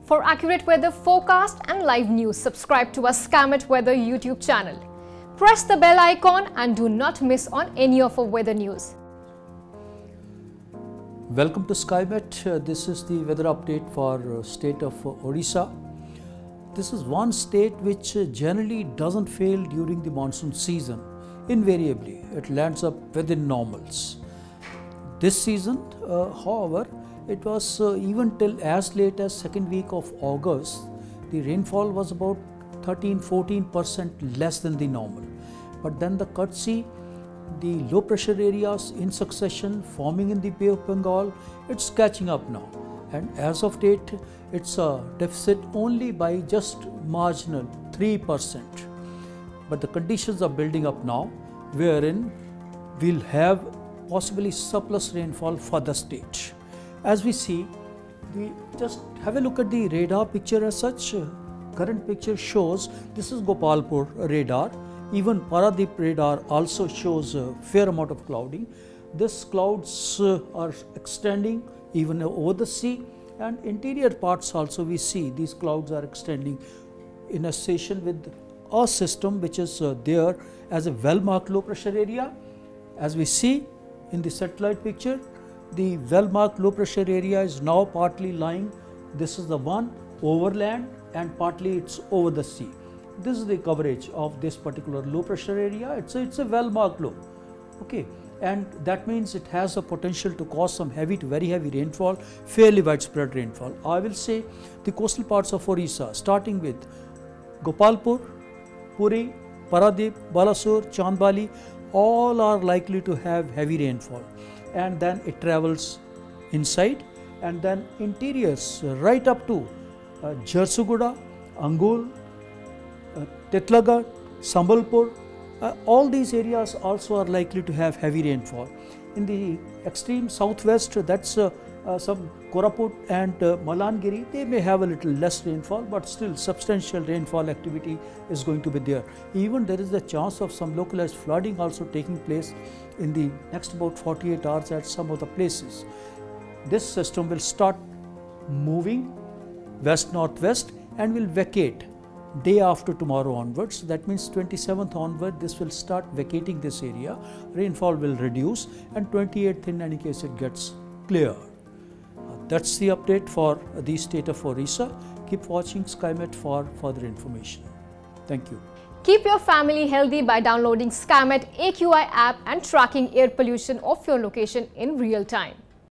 For accurate weather forecast and live news, subscribe to our Skymet Weather YouTube channel. Press the bell icon and do not miss on any of our weather news. Welcome to Skymet. This is the weather update for state of Odisha. This is one state which generally doesn't fail during the monsoon season. Invariably, it lands up within normals. This season, however, it was even till as late as second week of August, the rainfall was about 13–14% less than the normal. But then the courtesy, the low pressure areas in succession forming in the Bay of Bengal, it's catching up now. And as of date, it's a deficit only by just marginal 3%. But the conditions are building up now, wherein we'll have possibly surplus rainfall for the state. As we see, we just have a look at the radar picture as such. Current picture shows this is Gopalpur radar. Even Paradip radar also shows a fair amount of clouding. These clouds are extending even over the sea, and interior parts also we see these clouds are extending in association with a system which is there as a well-marked low pressure area. As we see in the satellite picture, the well-marked low pressure area is now partly lying. This is the one over land and partly it's over the sea. This is the coverage of this particular low pressure area. It's a well-marked low. Okay, and that means it has a potential to cause some heavy to very heavy rainfall, fairly widespread rainfall. I will say the coastal parts of Odisha, starting with Gopalpur, Puri, Paradip, Balasore, Chandbali, all are likely to have heavy rainfall. And then it travels inside, and then interiors right up to Jharsuguda, Angul, Titlagarh, Sambalpur, all these areas also are likely to have heavy rainfall. In the extreme southwest, that's some Koraput and Malangiri, they may have a little less rainfall, but still substantial rainfall activity is going to be there. Even there is the chance of some localized flooding also taking place in the next about 48 hours at some of the places. This system will start moving west-northwest and will vacate day after tomorrow onwards. That means 27th onward this will start vacating this area. Rainfall will reduce, and 28th in any case it gets clear. That's the update for the state of Odisha. Keep watching Skymet for further information. Thank you. Keep your family healthy by downloading Skymet AQI app and tracking air pollution of your location in real time.